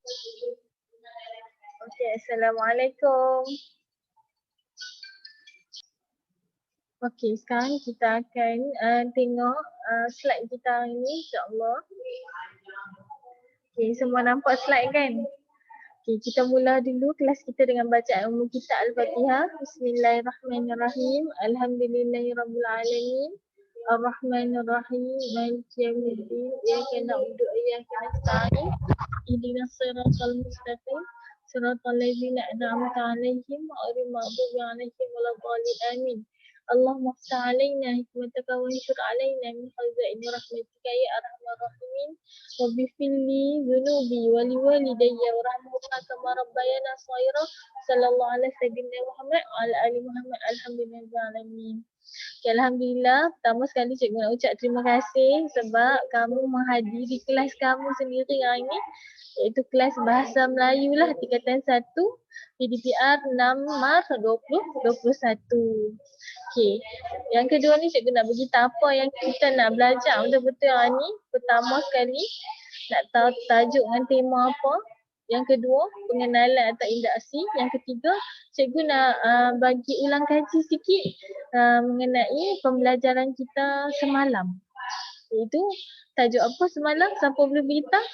Okey, Assalamualaikum. Okey, sekarang kita akan tengok slide kita hari ni, insya-Allah. Okey, semua nampak slide kan? Okey, kita mula dulu kelas kita dengan bacaan umum kita Al-Fatihah. Bismillahirrahmanirrahim. Alhamdulillahirabbil alamin. Ar-Rahmanir-Rahim. Maliki yaumiddin. Iyyaka na'budu wa iyyaka nasta'in. Ihdinas siratal mustaqim. Siratal ladzina an'amta 'alaihim ghairil maghdubi 'alaihim waladdallin. Amin. اللهم افتح علينا حكمتك وانشر علينا من خزائن رحمتك يا ارحم الراحمين رب اغفر لي ذنوبي ولوالدي وارحمهما كما ربيانا صغيرا صلى الله على سيدنا محمد وعلى ال محمد الحمد لله رب العالمين. Okay, Alhamdulillah, pertama sekali cikgu nak ucap terima kasih sebab kamu menghadiri kelas kamu sendiri hari ini, iaitu kelas Bahasa Melayu lah tingkatan 1 PDPR 6 Mac 2021. Okey, yang kedua ni cikgu nak beritahu apa yang kita nak belajar betul-betul hari ni. Pertama sekali nak tahu tajuk dengan tema apa. Yang kedua, pengenalan atau induksi. Yang ketiga, cikgu nak bagi ulang kaji sikit mengenai pembelajaran kita semalam. Itu tajuk apa semalam? Siapa boleh beritahu?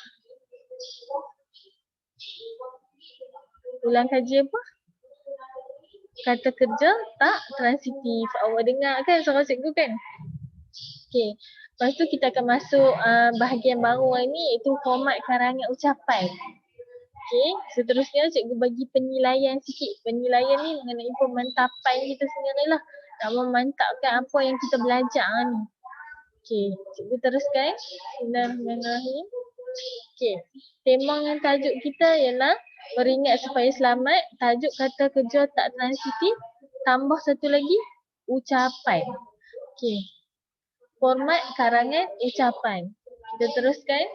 Ulang kaji apa? Kata kerja tak transitif. Awak dengar kan suara cikgu kan? Okey. Lepas tu kita akan masuk bahagian baru hari ni, iaitu format karangan ucapan. Okey, seterusnya cikgu bagi penilaian sikit. Penilaian ni mengenai pemantapan kita sendirilah. Nak memantapkan apa yang kita belajar ni. Okey, cikgu teruskan. Bismillahirrahmanirrahim. Okey, tema dengan tajuk kita ialah beringat supaya selamat. Tajuk kata kerja tak transitif. Tambah satu lagi, ucapan. Okey, format karangan ucapan. Kita teruskan.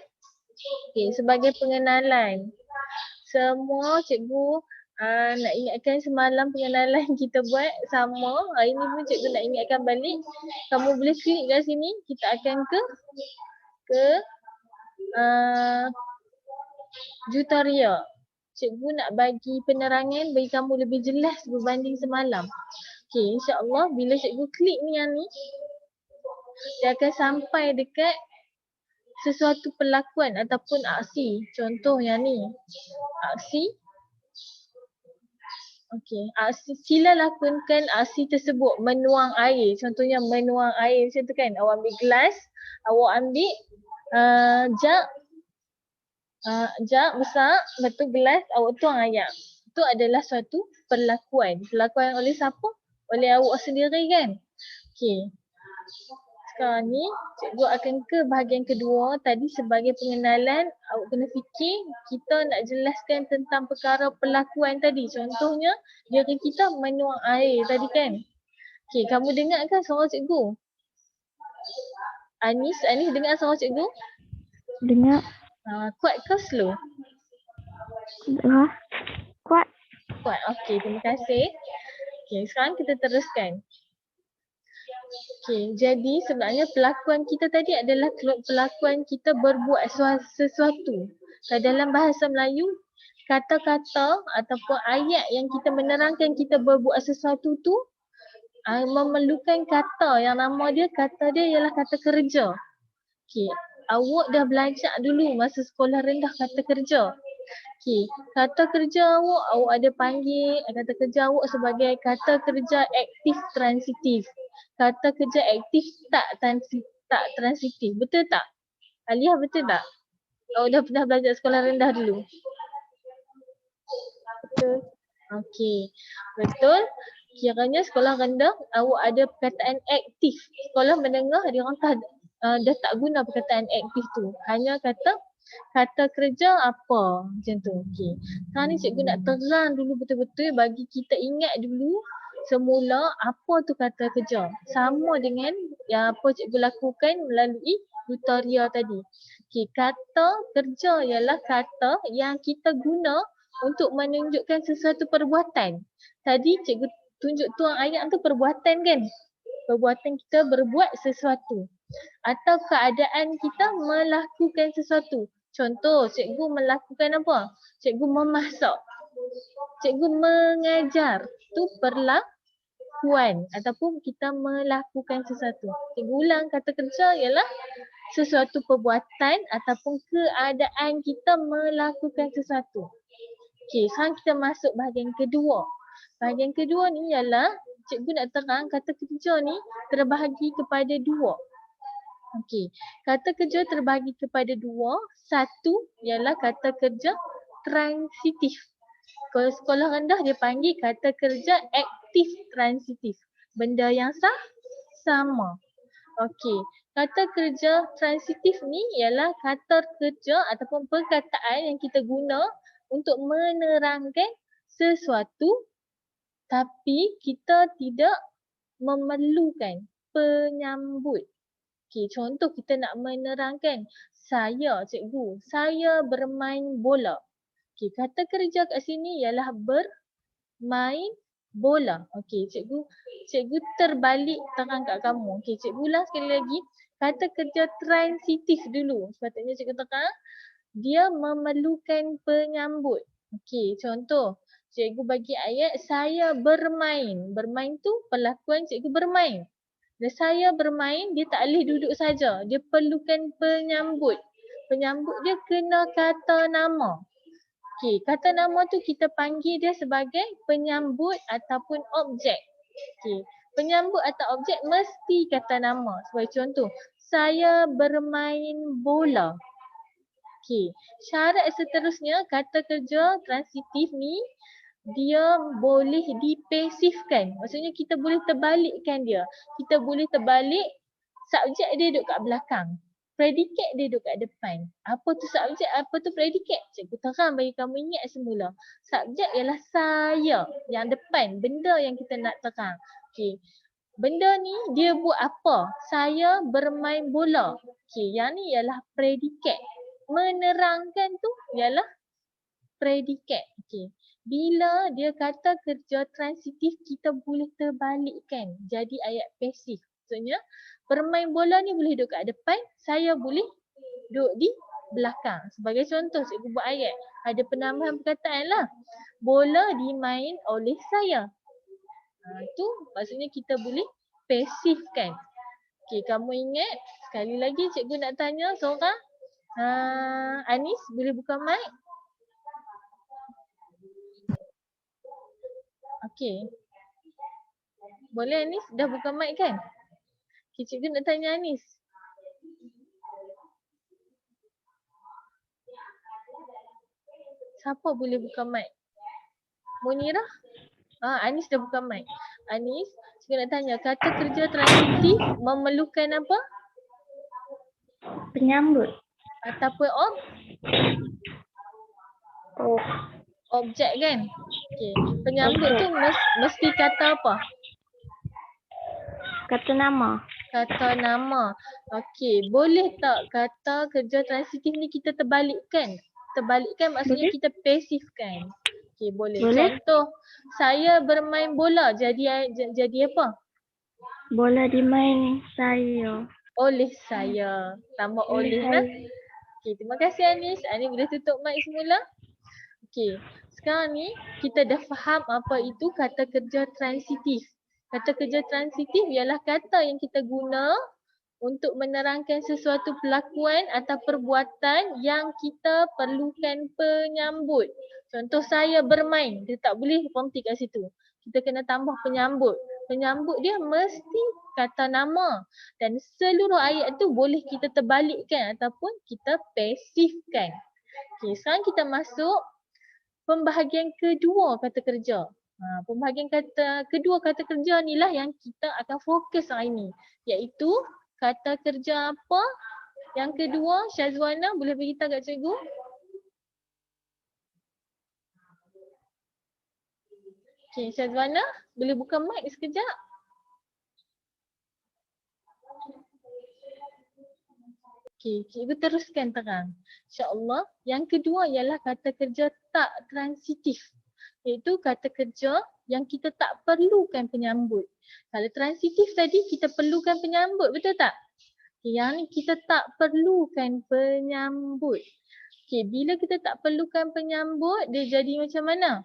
Okey, sebagai pengenalan. Semua cikgu nak ingatkan semalam pengenalan kita buat sama. Hari ni pun cikgu nak ingatkan balik. Kamu boleh klik kat sini. Kita akan ke tutorial. Cikgu nak bagi penerangan bagi kamu lebih jelas berbanding semalam. Okey, insya-Allah bila cikgu klik ni yang ni, dia akan sampai dekat sesuatu perlakuan ataupun aksi. Contoh yang ni. Aksi. Okey, aksi, sila lakukan aksi tersebut, menuang air. Contohnya menuang air macam tu kan. Awak ambil gelas, awak ambil jug besar, betul gelas, awak tuang air. Itu adalah suatu perlakuan. Perlakuan oleh siapa? Oleh awak sendiri kan. Okey. Sekarang ni cikgu akan ke bahagian kedua. Tadi sebagai pengenalan, awak kena fikir kita nak jelaskan tentang perkara perlakuan tadi. Contohnya diri kita menuang air tadi kan. Okey, kamu dengar kan suara cikgu? Anis dengar suara cikgu? Dengar. Kuat ke slow? Kuat. Kuat. Okey, terima kasih. Okey, sekarang kita teruskan. Okey, jadi sebenarnya pelakuan kita tadi adalah pelakuan kita berbuat sesuatu. Dalam bahasa Melayu, kata-kata ataupun ayat yang kita menerangkan kita berbuat sesuatu tu memerlukan kata yang nama dia, kata dia ialah kata kerja. Okey, awak dah belajar dulu masa sekolah rendah kata kerja. Okey, kata kerja awak ada panggil kata kerja awak sebagai kata kerja aktif transitif. Kata kerja aktif tak transitif. Betul tak? Aliyah betul tak? Awak dah pernah belajar sekolah rendah dulu? Betul. Okey, betul. Kiranya sekolah rendah awak ada perkataan aktif. Sekolah menengah dia orang dah tak guna perkataan aktif tu. Hanya kata kerja apa macam tu. Okey. Sekarang ni cikgu nak terang dulu betul-betul bagi kita ingat dulu semula apa tu kata kerja. Sama dengan yang apa cikgu lakukan melalui tutorial tadi. Okey, kata kerja ialah kata yang kita guna untuk menunjukkan sesuatu perbuatan. Tadi cikgu tunjuk tuang ayat tu perbuatan kan? Perbuatan kita berbuat sesuatu atau keadaan kita melakukan sesuatu. Contoh, cikgu melakukan apa? Cikgu memasak. Cikgu mengajar. Tu perlakuan ataupun kita melakukan sesuatu. Cikgu ulang kata kerja ialah sesuatu perbuatan ataupun keadaan kita melakukan sesuatu. Okey, sekarang kita masuk bahagian kedua. Bahagian kedua ni ialah cikgu nak terang kata kerja ni terbahagi kepada dua. Okey, kata kerja terbahagi kepada dua. Satu ialah kata kerja transitif. Kalau sekolah rendah dia panggil kata kerja aktif transitif. Benda yang sama. Okey, kata kerja transitif ni ialah kata kerja ataupun perkataan yang kita guna untuk menerangkan sesuatu tapi kita tidak memerlukan penyambut. Okey, contoh kita nak menerangkan saya cikgu, saya bermain bola. Okey, kata kerja kat sini ialah bermain bola. Okey, cikgu terbalik terang kat kamu. Okey, cikgu ulang sekali lagi. Kata kerja transitif dulu. Sepatutnya cikgu terang. Dia memerlukan penyambut. Okey, contoh. Cikgu bagi ayat, saya bermain. Bermain tu perlakuan cikgu bermain. Dan saya bermain, dia tak boleh duduk saja. Dia perlukan penyambut. Penyambut dia kena kata nama. Okey, kata nama tu kita panggil dia sebagai penyambut ataupun objek. Okey, penyambut atau objek mesti kata nama. Sebagai contoh, saya bermain bola. Okey, syarat seterusnya kata kerja transitif ni dia boleh dipasifkan. Maksudnya kita boleh terbalikkan dia. Kita boleh terbalik subjek dia duduk kat belakang. Predikat dia duduk kat depan. Apa tu subjek, apa tu predikat? Cikgu terang bagi kamu ingat semula. Subjek ialah saya yang depan, benda yang kita nak terang. Okey. Benda ni dia buat apa? Saya bermain bola. Okey, yang ni ialah predikat. Menerangkan tu ialah predikat. Okey. Bila dia kata kerja transitif, kita boleh terbalikkan jadi ayat pasif. Maksudnya bermain bola ni boleh duduk kat depan, saya boleh duduk di belakang. Sebagai contoh cikgu buat ayat, ada penambahan perkataan lah. Bola dimain oleh saya. Itu maksudnya kita boleh pasifkan. Okey, kamu ingat? Sekali lagi cikgu nak tanya seorang. Anis boleh buka mic? Okey. Boleh Anis? Dah buka mic kan? Okay, cikgu nak tanya Anis. Siapa boleh buka mic? Munirah? Anis dah buka mic. Anis, cikgu nak tanya, kata kerja transitif memerlukan apa? Penyambut. Ataupun objek kan? Okay. Penyambut tu mesti kata apa? Kata nama. Kata nama. Okey, boleh tak kata kerja transitif ni kita terbalikkan? Terbalikkan maksudnya boleh. Kita pasifkan. Okey, boleh. Contoh, saya bermain bola jadi apa? Bola dimain saya. Oleh saya. Tambah oleh lah. Okey, terima kasih Anis. Anis boleh tutup mic semula. Okey, sekarang ni kita dah faham apa itu kata kerja transitif. Kata kerja transitif ialah kata yang kita guna untuk menerangkan sesuatu perlakuan atau perbuatan yang kita perlukan penyambut. Contoh saya bermain, dia tak boleh berhenti kat situ. Kita kena tambah penyambut. Penyambut dia mesti kata nama. Dan seluruh ayat tu boleh kita terbalikkan ataupun kita pasifkan. Okay, sekarang kita masuk pembahagian kedua kata kerja. Pembahagian kedua kata kerja ni lah yang kita akan fokus hari ni. Iaitu kata kerja apa? Yang kedua, Syazwana boleh beritahu kat cikgu? Okay, Syazwana boleh buka mic sekejap? Okay, cikgu teruskan terang. InsyaAllah. Yang kedua ialah kata kerja tak transitif. Iaitu kata kerja yang kita tak perlukan penyambut. Kalau transitif tadi kita perlukan penyambut, betul tak? Yang ni kita tak perlukan penyambut. Okey, bila kita tak perlukan penyambut, dia jadi macam mana?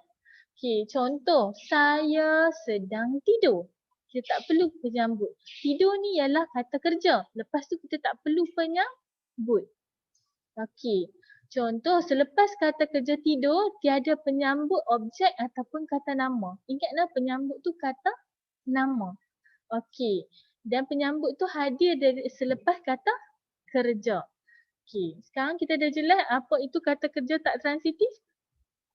Okey, contoh, saya sedang tidur. Kita tak perlu penyambut. Tidur ni ialah kata kerja. Lepas tu kita tak perlu penyambut. Okey, contoh selepas kata kerja tidur, tiada penyambut objek ataupun kata nama. Ingatlah penyambut tu kata nama. Okey, dan penyambut tu hadir dari selepas kata kerja. Okey, sekarang kita dah jelas apa itu kata kerja tak transitif.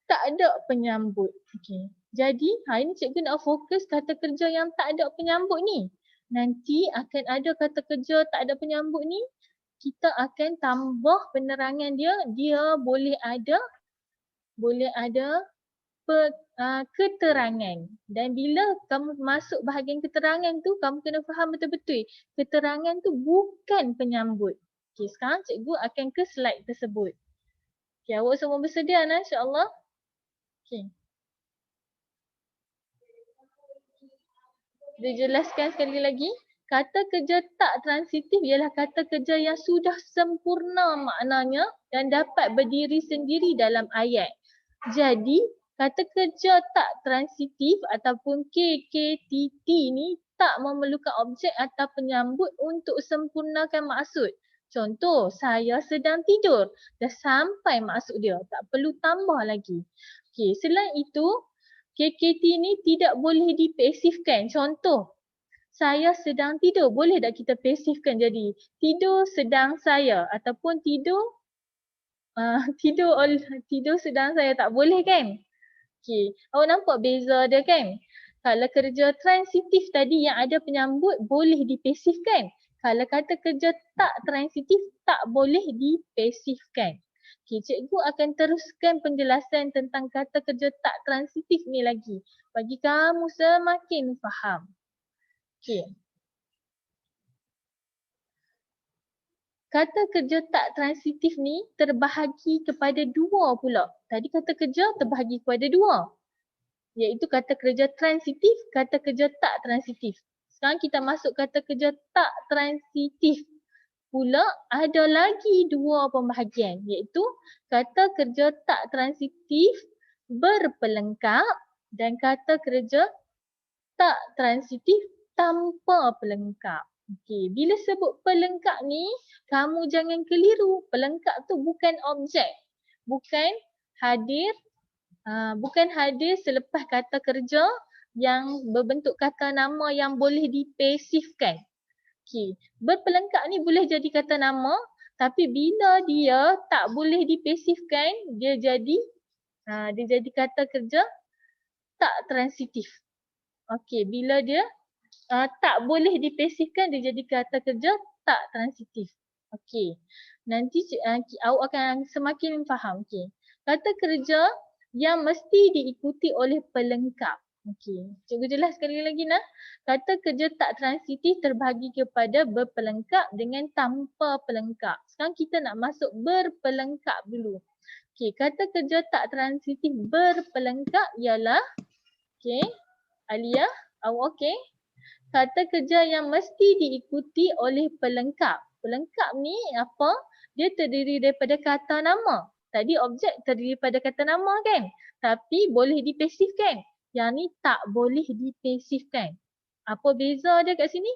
Tak ada penyambut. Okey. Jadi, hari ni cikgu nak fokus kata kerja yang tak ada penyambut ni. Nanti akan ada kata kerja tak ada penyambut ni, kita akan tambah penerangan dia. Dia boleh ada keterangan. Dan bila kamu masuk bahagian keterangan tu, kamu kena faham betul-betul. Keterangan tu bukan penyambut. Okey, sekarang cikgu akan ke slide tersebut. Okey, awak semua bersedia insya-Allah? Okey. Dijelaskan sekali lagi, kata kerja tak transitif ialah kata kerja yang sudah sempurna maknanya dan dapat berdiri sendiri dalam ayat. Jadi, kata kerja tak transitif ataupun KKTT ni tak memerlukan objek atau penyambut untuk sempurnakan maksud. Contoh, saya sedang tidur. Dah sampai maksud dia. Tak perlu tambah lagi. Okey, selain itu, KKT ni tidak boleh dipasifkan. Contoh, saya sedang tidur. Boleh tak kita pasifkan jadi tidur sedang saya ataupun tidur tidur sedang saya, tak boleh kan? Okey, awak nampak beza dia kan? Kalau kerja transitif tadi yang ada penyambut boleh dipasifkan. Kalau kata kerja tak transitif tak boleh dipasifkan. Okey, cikgu akan teruskan penjelasan tentang kata kerja tak transitif ni lagi bagi kamu semakin faham. Okey. Kata kerja tak transitif ni terbahagi kepada dua pula. Tadi kata kerja terbahagi kepada dua. Iaitu kata kerja transitif, kata kerja tak transitif. Sekarang kita masuk kata kerja tak transitif. Pula ada lagi dua pembahagian iaitu kata kerja tak transitif berpelengkap dan kata kerja tak transitif tanpa pelengkap. Okey, bila sebut pelengkap ni, kamu jangan keliru. Pelengkap tu bukan objek. Bukan hadir selepas kata kerja yang berbentuk kata nama yang boleh dipasifkan. Okey, berpelengkap ni boleh jadi kata nama tapi bila dia tak boleh dipasifkan, dia jadi kata kerja tak transitif. Okey, bila dia tak boleh dipasifkan, dia jadi kata kerja tak transitif. Okey, nanti awak akan semakin faham. Okey, kata kerja yang mesti diikuti oleh pelengkap. Okey, cikgu jelas sekali lagi nak. Kata kerja tak transitif terbahagi kepada berpelengkap dengan tanpa pelengkap. Sekarang kita nak masuk berpelengkap dulu. Okey, kata kerja tak transitif berpelengkap ialah, okey, Alia, awak okey? Kata kerja yang mesti diikuti oleh pelengkap. Pelengkap ni apa? Dia terdiri daripada kata nama. Tadi objek terdiri daripada kata nama kan? Tapi boleh dipasifkan. Yang ni tak boleh dipasifkan. Apa beza dia kat sini?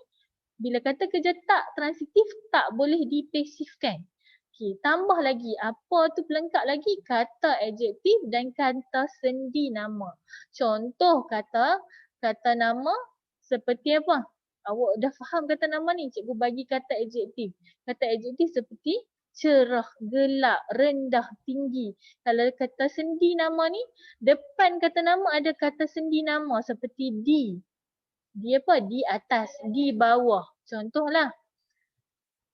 Bila kata kerja tak transitif, tak boleh dipasifkan. Okey, tambah lagi. Apa tu pelengkap lagi? Kata adjektif dan kata sendi nama. Contoh kata nama seperti apa? Awak dah faham kata nama ni? Cikgu bagi kata adjektif. Kata adjektif seperti cerah, gelap, rendah, tinggi. Kalau kata sendi nama ni, depan kata nama ada kata sendi nama seperti di. Di apa? Di atas, di bawah. Contohlah.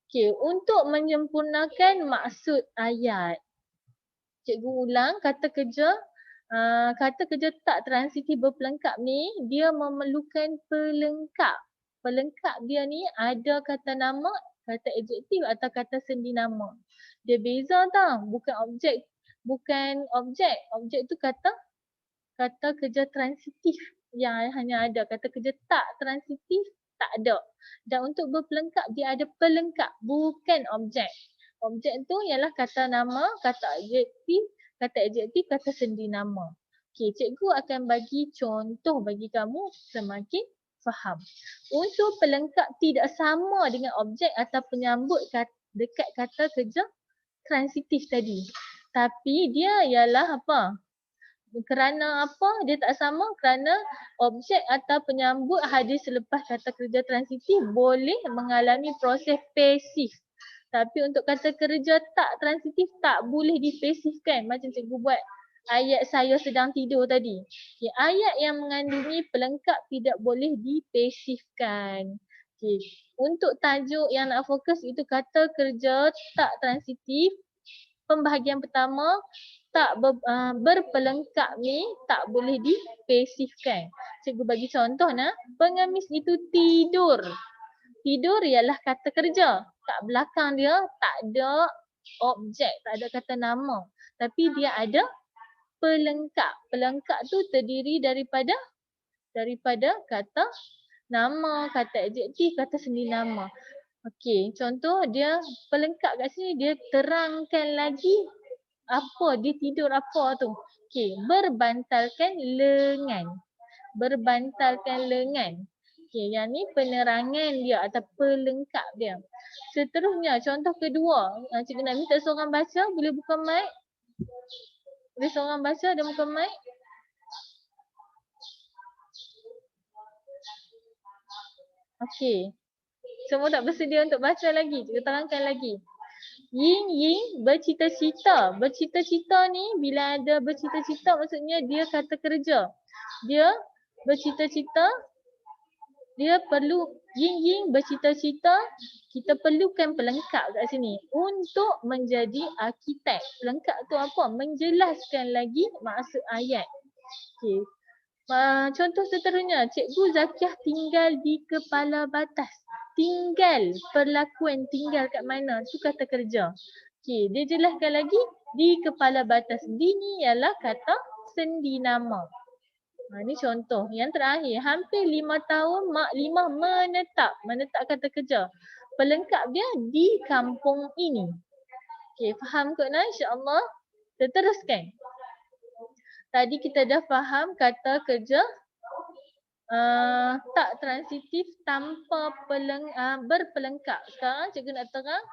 Okey, untuk menyempurnakan maksud ayat. Cikgu ulang kata kerja tak transitif berpelengkap ni, dia memerlukan pelengkap. Pelengkap dia ni ada kata nama, kata adjektif atau kata sendi nama. Dia beza tau, bukan objek. Objek tu kata kerja transitif yang hanya ada. Kata kerja tak transitif tak ada. Dan untuk berpelengkap dia ada pelengkap, bukan objek. Objek tu ialah kata nama, kata adjektif, kata sendi nama. Okey, cikgu akan bagi contoh bagi kamu semakin faham. Unsur pelengkap tidak sama dengan objek atau penyambut dekat kata kerja transitif tadi. Tapi dia ialah apa? Kerana apa dia tak sama? Kerana objek atau penyambut hadir selepas kata kerja transitif boleh mengalami proses pasif. Tapi untuk kata kerja tak transitif tak boleh dipasifkan macam cikgu buat ayat saya sedang tidur tadi. Okay, ayat yang mengandungi pelengkap tidak boleh dipasifkan. Okay. Untuk tajuk yang nak fokus itu kata kerja tak transitif. Pembahagian pertama berpelengkap ni tak boleh dipasifkan. Cikgu bagi contoh nak. Pengemis itu tidur. Tidur ialah kata kerja. Kat belakang dia tak ada objek, tak ada kata nama. Tapi dia ada pelengkap. Pelengkap tu terdiri daripada kata nama, kata adjektif, kata sendi nama. Okey, contoh dia pelengkap kat sini dia terangkan lagi apa dia tidur apa tu. Okey, berbantalkan lengan. Berbantalkan lengan. Okey, yang ni penerangan dia atau pelengkap dia. Seterusnya, contoh kedua. Cikgu nak minta seorang baca, boleh buka mic? Boleh seorang baca dan buka mic? Okey. Semua tak bersedia untuk baca lagi? Cikgu terangkan lagi. Ying Ying bercita-cita. Bercita-cita ni bila ada bercita-cita maksudnya dia kata kerja. Dia bercita-cita, dia perlu Ying Ying bercita-cita, kita perlukan pelengkap kat sini untuk menjadi arkitek. Pelengkap tu apa? Menjelaskan lagi maksud ayat. Okey. Contoh seterusnya, Cikgu Zakiah tinggal di kepala batas. Tinggal, perlakuan tinggal kat mana? Tu kata kerja. Okey, dia jelaskan lagi di kepala batas. Di ni ialah kata sendi nama. Ini contoh. Yang terakhir, hampir 5 tahun Mak Limah menetap. Menetap kata kerja. Pelengkap dia di kampung ini. Okey, faham kot Nah? InsyaAllah. Kita teruskan. Tadi kita dah faham kata kerja tak transitif tanpa berpelengkap. Sekarang cikgu nak terang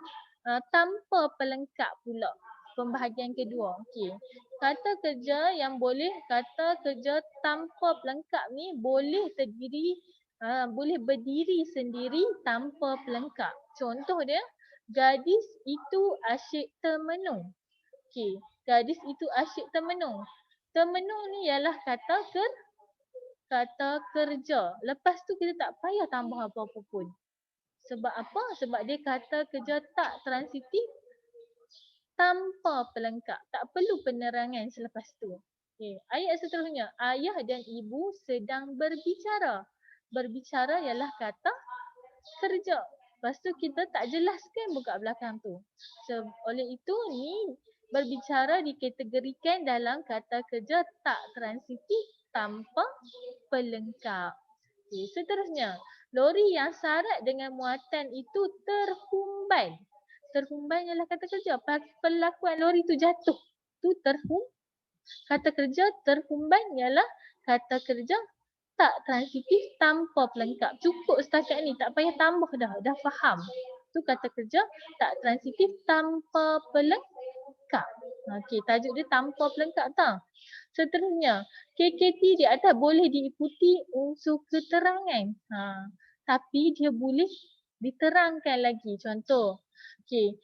tanpa pelengkap pula. Pembahagian kedua. Okey. Kata kerja yang boleh, kata kerja tanpa pelengkap ni boleh boleh berdiri sendiri tanpa pelengkap. Contoh dia, gadis itu asyik termenung. Okey, gadis itu asyik termenung. Termenung ni ialah kata kerja. Lepas tu kita tak payah tambah apa-apa pun. Sebab apa? Sebab dia kata kerja tak transitif tanpa pelengkap. Tak perlu penerangan selepas tu. Okay. Ayat seterusnya. Ayah dan ibu sedang berbicara. Berbicara ialah kata kerja. Lepas tu kita tak jelaskan buka belakang tu. Oleh itu ni berbicara dikategorikan dalam kata kerja tak transitif tanpa pelengkap. Okay. Seterusnya. Lori yang syarat dengan muatan itu terhumban. Terhumban ialah kata kerja. Perlakuan lori tu jatuh. Tu kata kerja terhumban ialah kata kerja tak transitif tanpa pelengkap. Cukup setakat ni. Tak payah tambah dah. Dah faham. Tu kata kerja tak transitif tanpa pelengkap. Okey, tajuk dia tanpa pelengkap tau. Seterusnya, KKT di atas boleh diikuti unsur keterangan. Tapi dia boleh diterangkan lagi. Contoh, okey.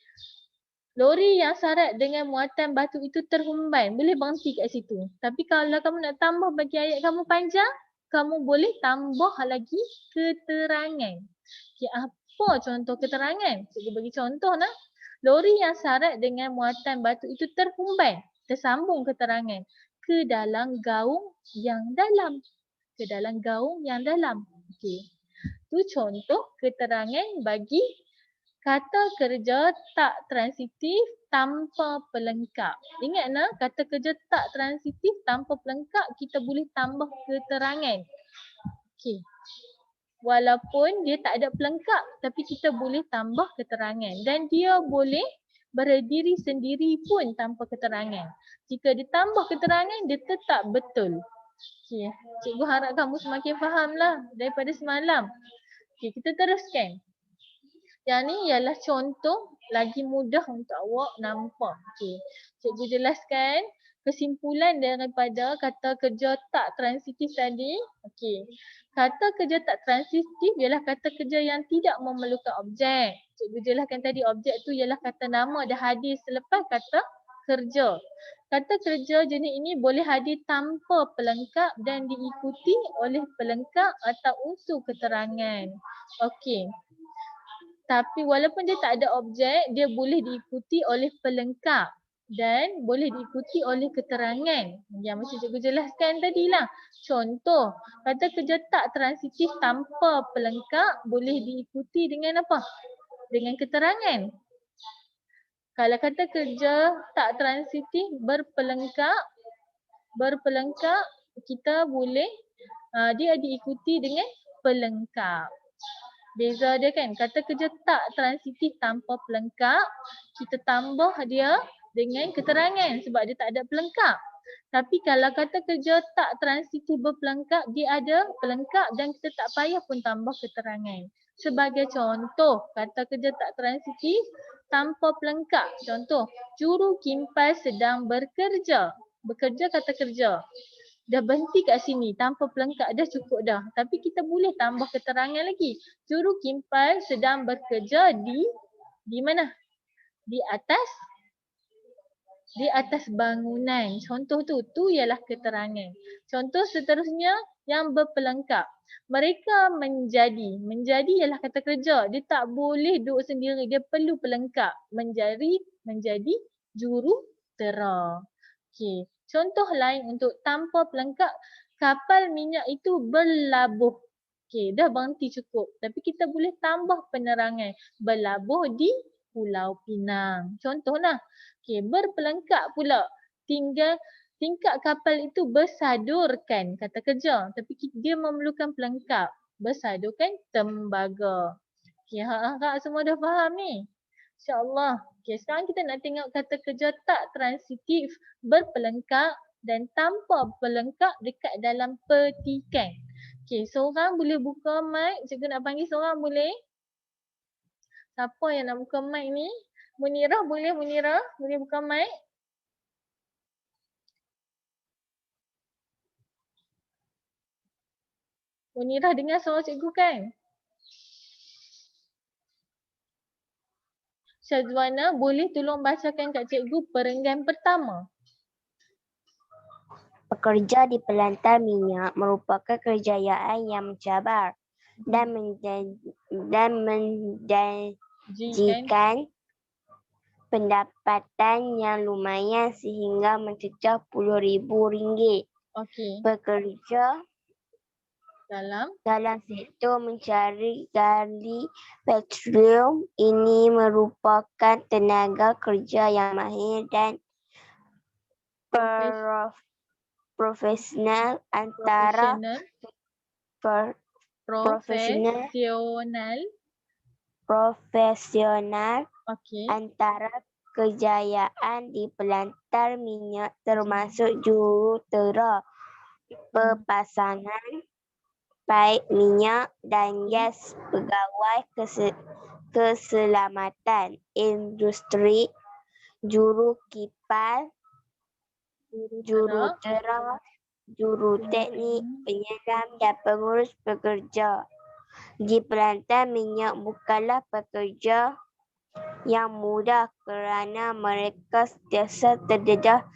Lori yang syarat dengan muatan batu itu terhumban. Boleh berhenti kat situ. Tapi kalau kamu nak tambah bagi ayat kamu panjang, kamu boleh tambah lagi keterangan. Okay, apa contoh keterangan? Cikgu bagi contoh nak. Lori yang syarat dengan muatan batu itu terhumban. Tersambung keterangan. Ke dalam gaung yang dalam. Ke dalam gaung yang dalam. Okey. Tu contoh keterangan bagi kata kerja tak transitif tanpa pelengkap. Ingat nak, kata kerja tak transitif tanpa pelengkap kita boleh tambah keterangan. Okey. Walaupun dia tak ada pelengkap tapi kita boleh tambah keterangan dan dia boleh berdiri sendiri pun tanpa keterangan. Jika ditambah keterangan, dia tetap betul. Okay. Cikgu harap kamu semakin fahamlah daripada semalam. Okay, kita teruskan. Yang ni ialah contoh lagi mudah untuk awak nampak. Okay. Cikgu jelaskan kesimpulan daripada kata kerja tak transitif tadi. Okay. Kata kerja tak transitif ialah kata kerja yang tidak memerlukan objek. Cikgu jelaskan tadi objek tu ialah kata nama dah hadir selepas kata kerja. Kata kerja jenis ini boleh hadir tanpa pelengkap dan diikuti oleh pelengkap atau unsur keterangan. Okey. Tapi walaupun dia tak ada objek, dia boleh diikuti oleh pelengkap dan boleh diikuti oleh keterangan. Yang macam cikgu jelaskan tadilah. Contoh, kata kerja tak transitif tanpa pelengkap boleh diikuti dengan apa? Dengan keterangan. Kalau kata kerja tak transitif berpelengkap kita boleh dia diikuti dengan pelengkap. Beza dia kan, kata kerja tak transitif tanpa pelengkap, kita tambah dia dengan keterangan sebab dia tak ada pelengkap. Tapi kalau kata kerja tak transitif berpelengkap, dia ada pelengkap dan kita tak payah pun tambah keterangan. Sebagai contoh, kata kerja tak transitif tanpa pelengkap. Contoh, juru kipas sedang bekerja. Bekerja kata kerja. Dah berhenti kat sini tanpa pelengkap dah cukup dah. Tapi kita boleh tambah keterangan lagi. Juru kipas sedang bekerja di mana? Di atas bangunan. Contoh tu ialah keterangan. Contoh seterusnya yang berpelengkap. Mereka menjadi ialah kata kerja. Dia tak boleh duduk sendiri, dia perlu pelengkap. Menjadi jurutera. Okey. Contoh lain untuk tanpa pelengkap, kapal minyak itu berlabuh. Okey, dah berhenti cukup. Tapi kita boleh tambah penerangan. Berlabuh di Pulau Pinang. Contohlah. Okey, berpelengkap pula. Tingkap kapal itu bersadurkan kata kerja. Tapi dia memerlukan pelengkap. Bersadurkan tembaga. Okey, harap semua dah faham ni. InsyaAllah. Okay, sekarang kita nak tengok kata kerja tak transitif, berpelengkap dan tanpa pelengkap dekat dalam petikan. Okay, seorang boleh buka mic. Cikgu nak panggil seorang boleh? Siapa yang nak buka mic ni? Munirah boleh? Munirah boleh buka mic? Munirah dengar suara cikgu kan? Syazwana boleh tolong bacakan kat cikgu perenggan pertama? Bekerja di pelantar minyak merupakan kerjayaan yang mencabar dan menjanjikan pendapatan yang lumayan sehingga mencecah RM10,000. Okey. Bekerja dalam sektor mencari gali petroleum ini merupakan tenaga kerja yang mahir dan profesional antara antara kejayaan di pelantar minyak termasuk jurutera, pepasangan paip minyak dan gas, pegawai keselamatan industri, juru kipas, jurutera, juruteknik, penyelam dan pengurus pekerja. Di pelantar minyak bukanlah pekerja yang mudah kerana mereka sentiasa terdedah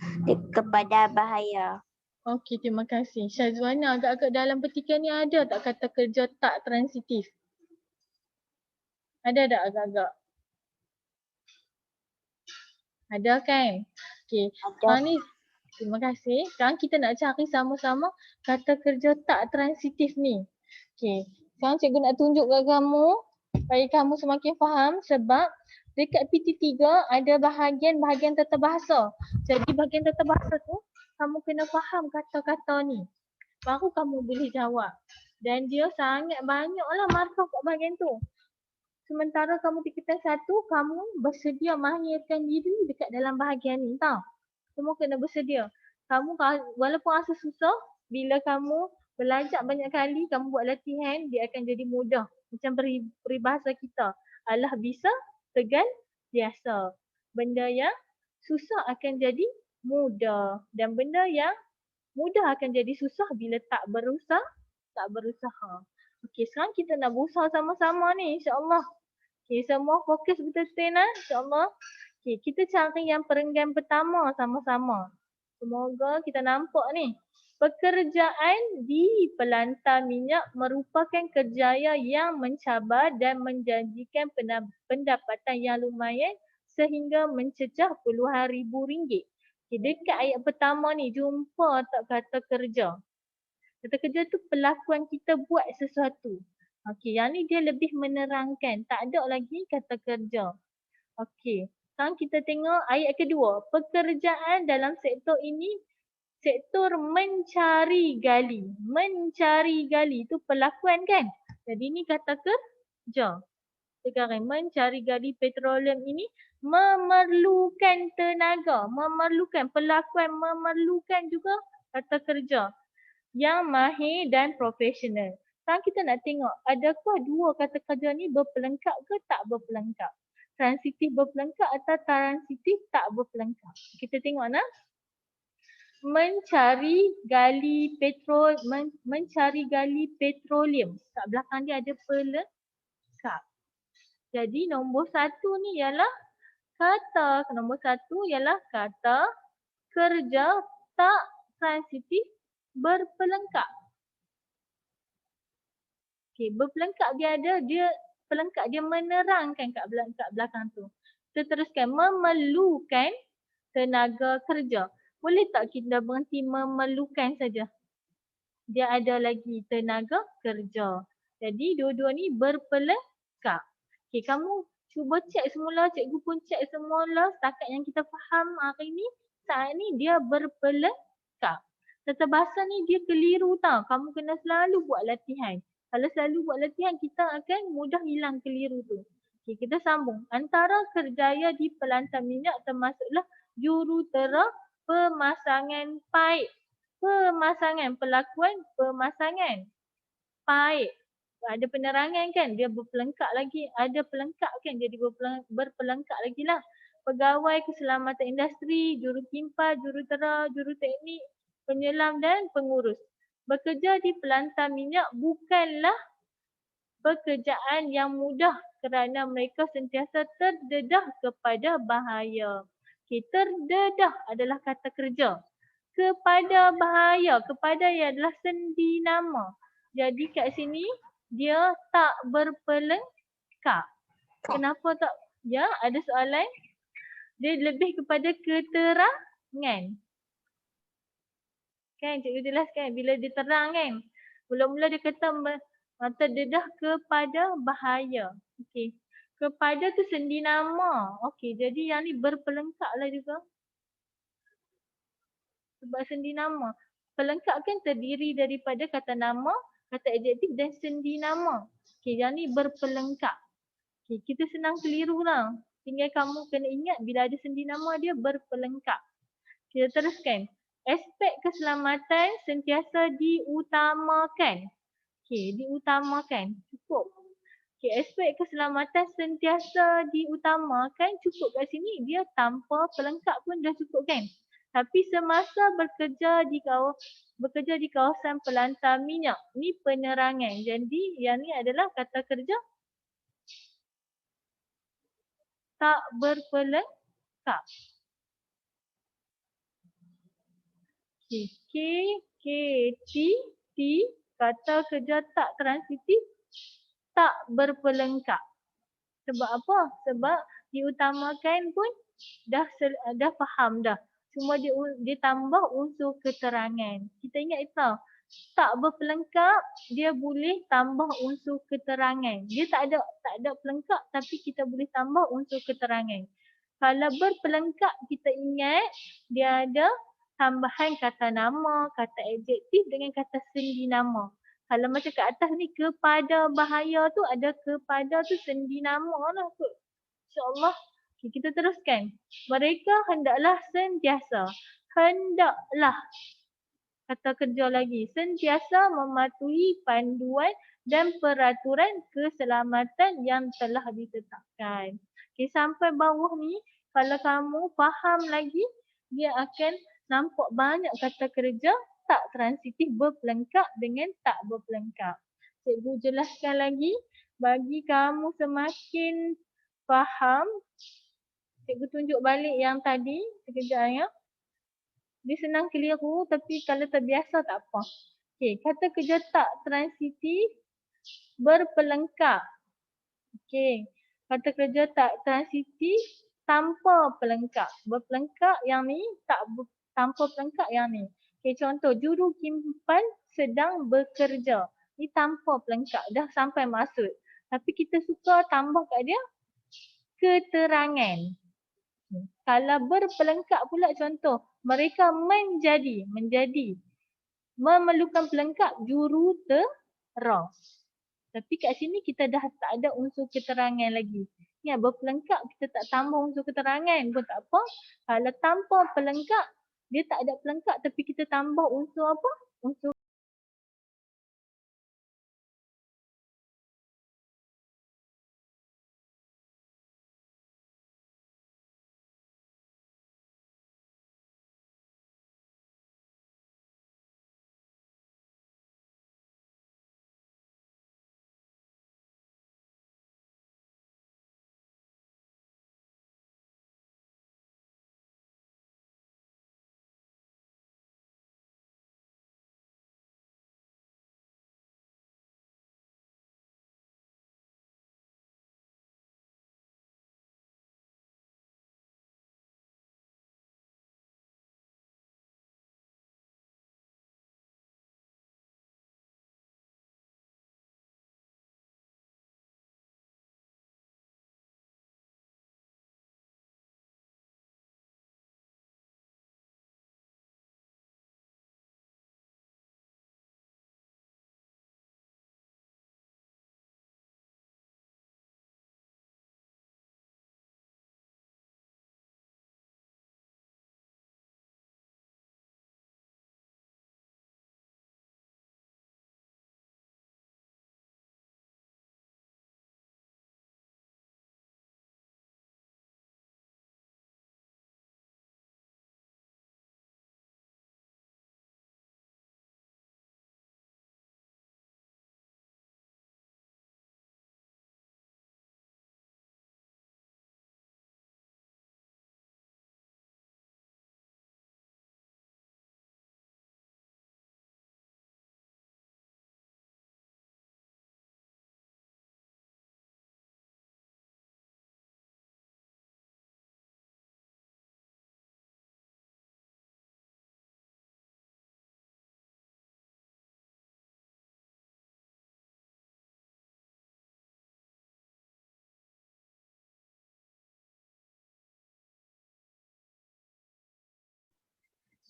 kepada bahaya. Okey, terima kasih. Syazwana, agak-agak dalam petikan ni ada tak kata kerja tak transitif? Ada tak agak-agak? Ada kan? Okey. Sekarang ni, terima kasih. Sekarang kita nak cari sama-sama kata kerja tak transitif ni. Okey. Sekarang cikgu nak tunjuk kat kamu supaya kamu semakin faham sebab dekat PT3 ada bahagian tata bahasa. Jadi bahagian tata bahasa tu kamu kena faham kata-kata ni. Baru kamu boleh jawab. Dan dia sangat banyaklah markah kat bahagian tu. Sementara kamu tingkatan 1, kamu bersedia mahirkan diri dekat dalam bahagian ni tau. Semua kena bersedia. Kamu walaupun rasa susah, bila kamu belajar banyak kali, kamu buat latihan, dia akan jadi mudah. Macam peribahasa kita, alah bisa, tegal biasa. Benda yang susah akan jadi mudah. Dan benda yang mudah akan jadi susah bila tak berusaha. Okey, sekarang kita nak berusaha sama-sama ni, insya-Allah. Okey, semua fokus betul-betul nah, insya-Allah. Okey, kita cari yang perenggan pertama sama-sama. Semoga kita nampak ni. Pekerjaan di pelantar minyak merupakan kerjaya yang mencabar dan menjanjikan pendapatan yang lumayan sehingga mencecah puluhan ribu ringgit. Okay, dekat ayat pertama ni jumpa tak kata kerja. Kata kerja tu pelakuan kita buat sesuatu. Okey, yang ni dia lebih menerangkan. Tak ada lagi kata kerja. Okey, sekarang kita tengok ayat kedua. Pekerjaan dalam sektor ini, sektor mencari gali. Mencari gali tu pelakuan kan? Jadi ni kata kerja. Sekarang mencari gali petroleum ini memerlukan tenaga. Memerlukan pelakuan, memerlukan juga kata kerja yang mahir dan profesional. Sekarang kita nak tengok adakah dua kata kerja ni berpelengkap ke tak berpelengkap. Transitif berpelengkap atau transitif tak berpelengkap. Kita tengok nah. Mencari gali petroleum. Kat belakang dia ada pelengkap. Jadi nombor satu ni ialah nombor satu ialah kata kerja tak transitif berpelengkap. Okey, berpelengkap dia pelengkap dia menerangkan kat belakang tu. Kita teruskan memerlukan tenaga kerja. Boleh tak kita berhenti memerlukan saja? Dia ada lagi tenaga kerja. Jadi dua-dua ni berpelengkap. Okey, kamu cuba cek semula, cikgu pun cek semula setakat yang kita faham hari ni. Saat ni dia berpelengkap. Tata bahasa ni dia keliru tau. Kamu kena selalu buat latihan. Kalau selalu buat latihan, kita akan mudah hilang keliru tu. Okey, kita sambung. Antara kerjaya di pelantar minyak termasuklah jurutera pemasangan paip. Pemasangan, pelakuan pemasangan paip. Ada penerangan kan, dia berpelengkap lagi. Ada pelengkap kan, jadi berpelengkap lagi lah. Pegawai keselamatan industri, jurupimpa, jurutera, juruteknik, penyelam dan pengurus. Bekerja di pelantar minyak bukanlah pekerjaan yang mudah kerana mereka sentiasa terdedah kepada bahaya. Okay, terdedah adalah kata kerja. Kepada bahaya, kepada ia adalah sendi nama. Jadi kat sini dia tak berpelengkap. Kenapa tak? Ya, ada soalan? Dia lebih kepada keterangan. Kan cikgu jelaskan bila dia terang kan. Mula-mula dia kata terdedah kepada bahaya. Okey. Kepada tu sendi nama. Okey, jadi yang ni berpelengkap lah juga. Sebab sendi nama. Pelengkap kan terdiri daripada kata nama, kata adjektif dan sendi nama. Okey, yang ni berpelengkap. Okey, kita senang keliru lah. Tinggal kamu kena ingat bila ada sendi nama dia berpelengkap. Kita teruskan. Aspek keselamatan sentiasa diutamakan. Okey, diutamakan. Cukup. Okey, aspek keselamatan sentiasa diutamakan. Cukup kat sini dia tanpa pelengkap pun dah cukup kan. Tapi semasa bekerja di kawasan pelantar minyak. Ni penerangan. Jadi yang ni adalah kata kerja tak berpelengkap. K, K, T, kata kerja tak transitif, tak berpelengkap. Sebab apa? Sebab diutamakan pun dah faham dah. Cuma dia tambah unsur keterangan. Kita ingat itu. Tak berpelengkap, dia boleh tambah unsur keterangan. Dia tak ada pelengkap tapi kita boleh tambah unsur keterangan. Kalau berpelengkap kita ingat dia ada tambahan kata nama, kata adjektif dengan kata sendi nama. Kalau macam kat atas ni kepada bahaya tu ada kepada tu sendi nama lah kot. InsyaAllah. Okay, kita teruskan. Mereka hendaklah sentiasa. Hendaklah. Kata kerja lagi. Sentiasa mematuhi panduan dan peraturan keselamatan yang telah ditetapkan. Okay, sampai bawah ni kalau kamu faham lagi, dia akan nampak banyak kata kerja tak transitif berpelengkap dengan tak berpelengkap. Cikgu jelaskan lagi bagi kamu semakin faham. Cikgu tunjuk balik yang tadi sekejap ya. Dia senang keliru tapi kalau terbiasa tak apa. Okey, kata kerja tak transitif berpelengkap. Okey, kata kerja tak transitif tanpa pelengkap. Berpelengkap yang ni, tanpa pelengkap yang ni. Okey, contoh juru kimpan sedang bekerja. Ni tanpa pelengkap, dah sampai maksud. Tapi kita suka tambah kat dia keterangan. Kalau berpelengkap pula contoh, mereka menjadi memerlukan pelengkap jurutera. Tapi kat sini kita dah tak ada unsur keterangan lagi. Ni berpelengkap kita tak tambah unsur keterangan pun tak apa. Kalau tanpa pelengkap, dia tak ada pelengkap tapi kita tambah unsur apa? Unsur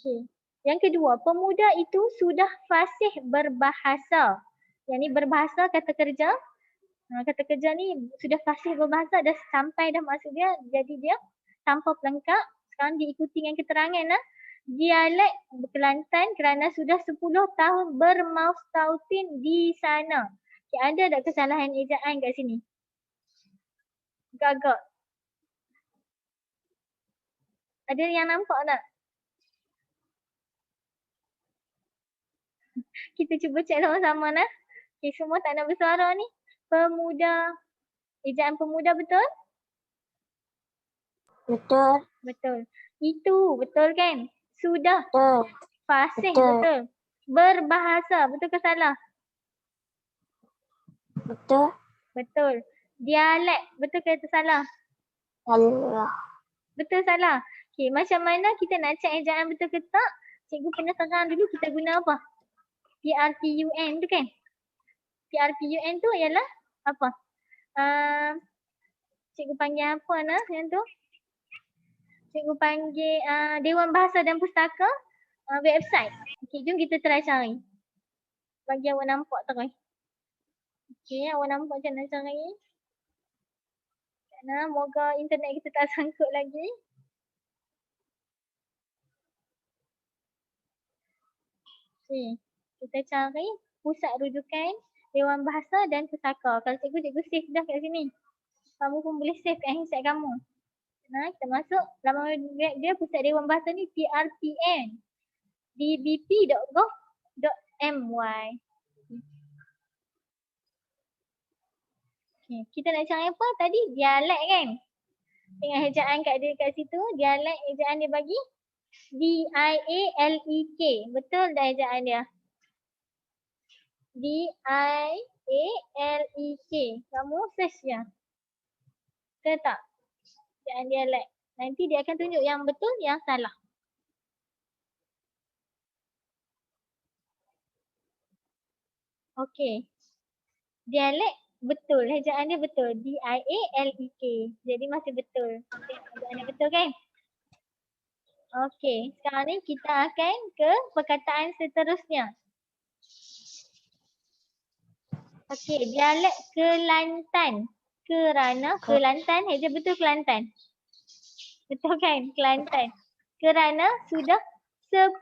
Okay. Yang kedua, pemuda itu sudah fasih berbahasa. Yang ni berbahasa kata kerja. Kata kerja ni sudah fasih berbahasa, dah sampai dah maksud dia, jadi dia tanpa pelengkap. Sekarang diikuti dengan keterangan lah. Dialek Kelantan kerana sudah 10 tahun bermastautin di sana. Okay, ada tak kesalahan ejaan kat sini? Agak-agak. Ada yang nampak tak? Kita cuba cek sama-sama nah. Okay, semua tak nak bersuara ni. Pemuda. Ejaan pemuda betul? Betul. Betul. Itu betul kan? Sudah. Betul. Fasih Betul. betul. Berbahasa betul ke salah? Betul. Betul. Dialek betul ke salah? Salah. Betul salah. Okay, macam mana kita nak cek ejaan betul ke tak? Cikgu kena terang dulu kita guna apa? PRPUN tu kan? PRPUN tu ialah apa? Cikgu panggil apa nah yang tu? Cikgu panggil Dewan Bahasa dan Pustaka website. Okay, jom kita try cari. bagi awak nampak terus. Okey, awak nampak macam mana cara ni? Nah, moga internet kita tak sangkut lagi. Okey, kita cari pusat rujukan Dewan Bahasa dan Pusaka. Kalau cikgu save dah kat sini. Kamu pun boleh save kat handset kamu. Nah, kita masuk laman web dia Pusat Dewan Bahasa ni PRPN dbp.gov.my. Okay, kita nak cari apa tadi? Dialek kan? Tengok ejaan kat dia kat situ. Dialek ejaan dia bagi D-I-A-L-E-K. Betul dah ejaan dia? D-I-A-L-E-K. Kamu search je. Betul tak? Ejaan dialek. Nanti dia akan tunjuk yang betul, yang salah. Okey. Dialek betul. Ejaan dia betul. D-I-A-L-E-K. Jadi masih betul. Ejaan dia betul kan? Okey. Sekarang ni kita akan ke perkataan seterusnya. Okey. Dialek Kelantan. Kerana Kelantan. Eja betul Kelantan. Betul kan? Kelantan. Kerana sudah 10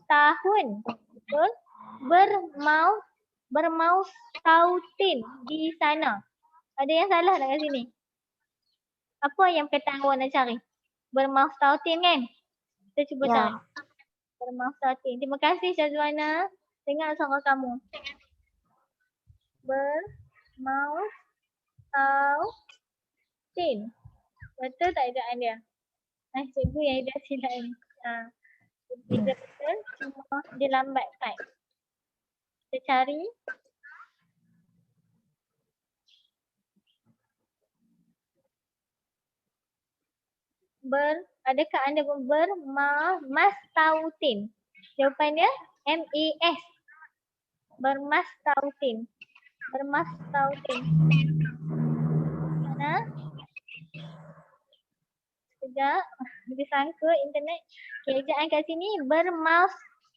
tahun. Betul? Bermaus tautin di sana. Ada yang salah tak kat sini? Apa yang perkataan awak nak cari? Bermaus tautin kan? Kita cuba cari. Bermaus tautin. Terima kasih Syazwana. Dengar suara kamu. Bermaus tautin. Betul tak ejaan dia? Cikgu yang dah silap ni. Dia betul. Cuma dia lambat type. Kita cari. Adakah anda bermastautin? Jawapannya M-A-S. Bermastautin. Bermastautin. Mana? Sekejap. Dia sangka internet. Okay, ejaan kat sini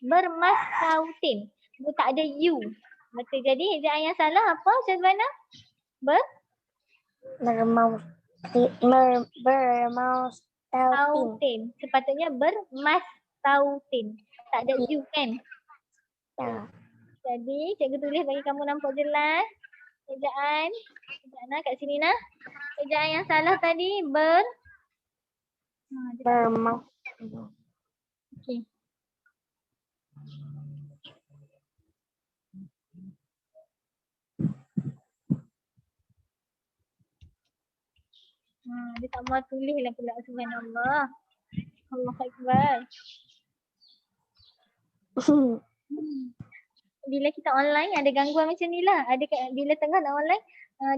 bermastautin. Tak ada U. Betul. Jadi ejaan yang salah apa Syazwana? Bermastautin. Sepatutnya bermastautin. Tak ada U kan? Ya. Jadi cikgu tulis bagi kamu nampak jelas. Ejaan. Ejaan kat sini nah. Ejaan yang salah tadi okey. Dia tak mahu tulis lah pula. Subhanallah. Allahu Akbar. Bila kita online ada gangguan macam ni lah. Bila tengah nak online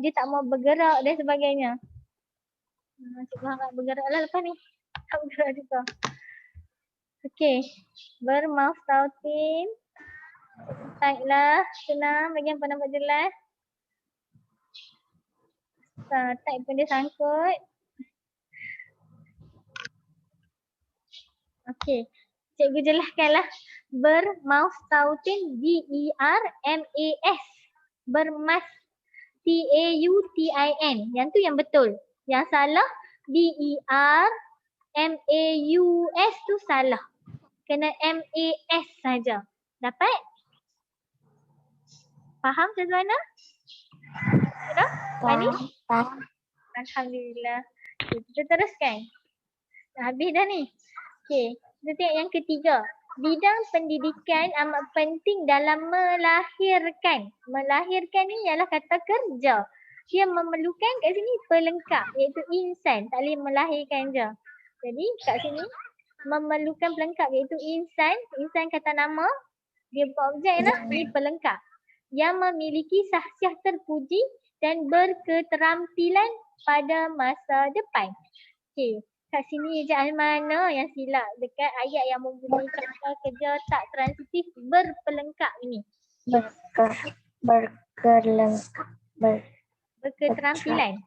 dia tak mau bergerak dan sebagainya. Cikgu harap bergerak lah lepas ni. Tak bergerak juga. Okey. Bermastautin. Type lah. Senang bagi hampa nampak jelas. Type pun dia sangkut. Okey. Cikgu jelaskanlah. Bermastautin B-E-R-M-A-S. Bermas T-A-U-T-I-N. Yang tu yang betul. Yang salah B-E-R-M-A-U-S tu salah. Kena M-A-S saja. Dapat? Faham Syazwana? Sudah? Faham. Alhamdulillah. Okay, kita teruskan. Dah habis dah ni. Okey, kita tengok yang ketiga. Bidang pendidikan amat penting dalam melahirkan. Melahirkan ni ialah kata kerja. Dia memerlukan kat sini pelengkap iaitu insan. Tak boleh melahirkan je. Jadi kat sini memerlukan pelengkap iaitu insan. Insan kata nama. Dia objek lah. Ini pelengkap. Yang memiliki sahsiah terpuji dan berketerampilan pada masa depan. Okey. Kat sini ejaan mana yang silap? Dekat ayat yang mempunyai kata kerja tak transitif berpelengkap ini. Berketerampilan.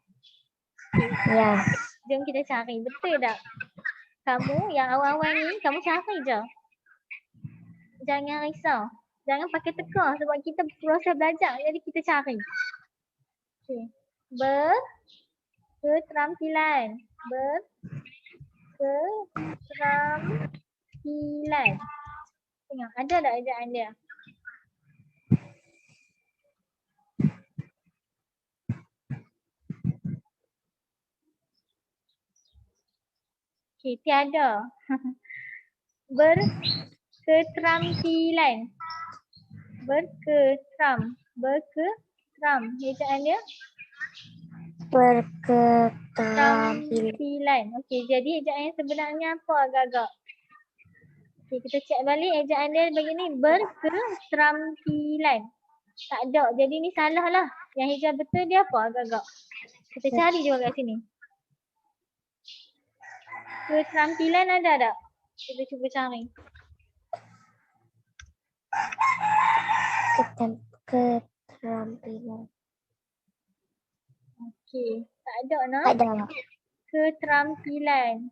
Ya. Jom kita cari. Betul tak? Kamu yang awal-awal ni, kamu cari je. Jangan risau. Jangan pakai teka sebab kita proses belajar jadi kita cari. Okey. Berketerampilan. Berketerampilan. Tengok ada tak ejaan dia? Okey, tiada. Berketerampilan. Berketeram. Ejaan dia? Berketerampilan. Okey, jadi ejaan yang sebenarnya apa agak-agak? Okey, kita cek balik ejaan dia begini. Berketerampilan. Tak ada. Jadi ni salah lah. Yang hijau betul dia apa agak-agak? Kita cari juga kat sini. Keterampilan ada tak? Kita cuba cari. Keterampilan. Okey, tak ada nak? Tak ada. Keterampilan.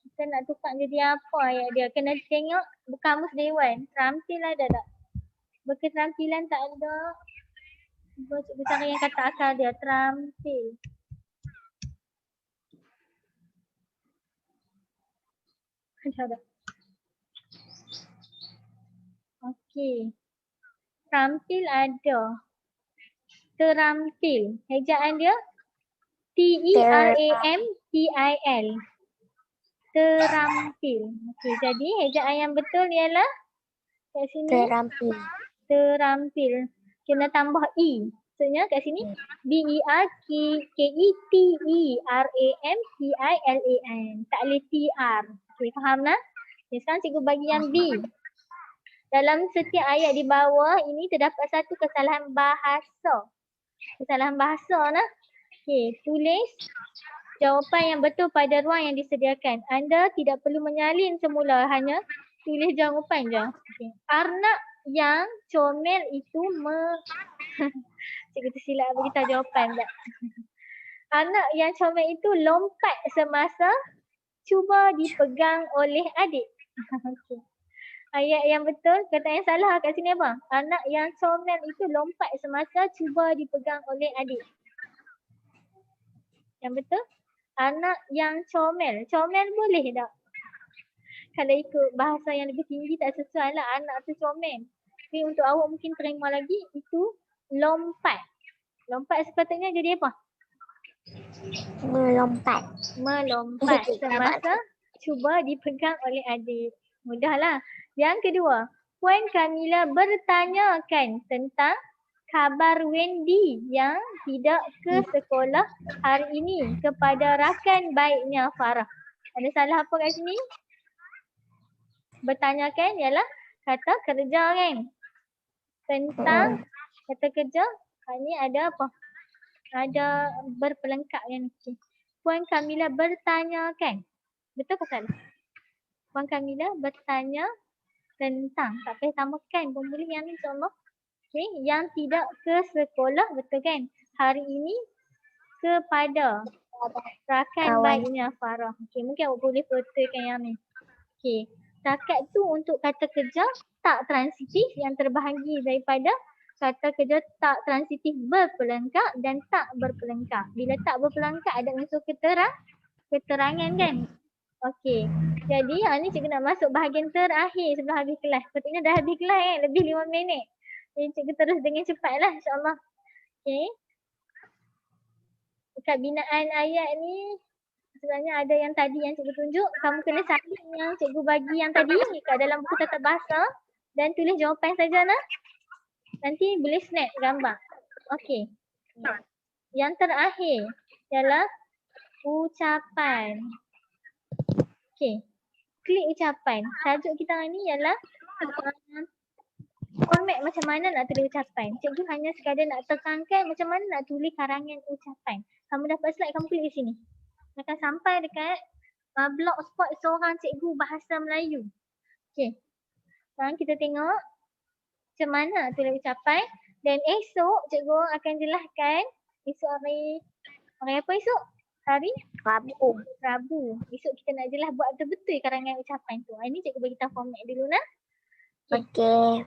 Kita nak tukar jadi apa ayat dia? Kena tengok kamus dewan. Terampil ada tak? Berketerampilan tak ada. Cuba cari yang kata asal dia. Terampil. Ada tak? Okey. Terampil ada. Terampil. Ejaan dia T-E-R-A-M-P-I-L. Terampil. Okey, jadi ejaan yang betul ialah kat sini. Terampil. Terampil. Kena tambah E. Maksudnya kat sini B-E-R-K-E-T-E-R-A-M-P-I-L-A-N. Tak boleh T-R. Okey, faham lah? Okay, sekarang cikgu bagi yang B. Dalam setiap ayat di bawah ini terdapat satu kesalahan bahasa. Kesalahan bahasa lah. Okey, tulis jawapan yang betul pada ruang yang disediakan. Anda tidak perlu menyalin semula, hanya tulis jawapan je. Okay. Arnak yang comel itu cikgu tersilap beritahu jawapan tak? Anak yang comel itu lompat semasa cuba dipegang oleh adik. Okay. Ayat yang betul, kata yang salah kat sini apa? Anak yang comel itu lompat semasa cuba dipegang oleh adik. Yang betul? Anak yang comel. Comel boleh tak? Kalau ikut bahasa yang lebih tinggi tak sesuai lah anak tu comel. Tapi untuk awak mungkin terima lagi itu lompat. Lompat sepatutnya jadi apa? Melompat. Melompat semasa cuba dipegang oleh adik. Mudahlah. Yang kedua, Puan Kamila bertanyakan tentang khabar Wendy yang tidak ke sekolah hari ini kepada rakan baiknya Farah. Ada salah apa kat sini? Bertanyakan ialah kata kerja kan? Tentang kata kerja, ini ada apa? Ada berpelengkap yang ni. Puan Kamila bertanyakan. Betul ke salah? Puan Kamila bertanya tentang. Tak payah tambahkan pun boleh yang ni insyaAllah. Okay. Yang tidak ke sekolah, betul kan? Hari ini kepada rakan baiknya Farah. Okay. Mungkin awak boleh fotokan yang ni. Okay. Takat tu untuk kata kerja tak transitif yang terbahagi daripada kata kerja tak transitif berpelengkap dan tak berpelengkap. Bila tak berpelengkap ada unsur keterangan kan? Okey. Jadi ni cikgu nak masuk bahagian terakhir sebelum habis kelas. Sepatutnya dah habis kelas kan? Lebih 5 minit. Jadi cikgu terus dengan cepatlah insyaAllah. Okey. Dekat binaan ayat ni sebenarnya ada yang tadi yang cikgu tunjuk. Kamu kena salin yang cikgu bagi yang tadi kat dalam buku tata bahasa dan tulis jawapan saja nah. Nanti boleh snap gambar. Okey. Yang terakhir ialah ucapan. Okey. Klik ucapan. Tajuk kita hari ni ialah format macam mana nak tulis ucapan. Cikgu hanya sekadar nak tekankan macam mana nak tulis karangan ucapan. Kamu dapat slide, kamu klik di sini. Akan sampai dekat blogspot seorang cikgu bahasa Melayu. Okey. Sekarang kita tengok macam mana tulis ucapan dan esok cikgu akan jelaskan esok hari apa esok? Hari Rabu. Esok kita nak jelas buat betul-betul karangan ucapan tu. Ini cikgu bagi tahu format dulu nah. Okey.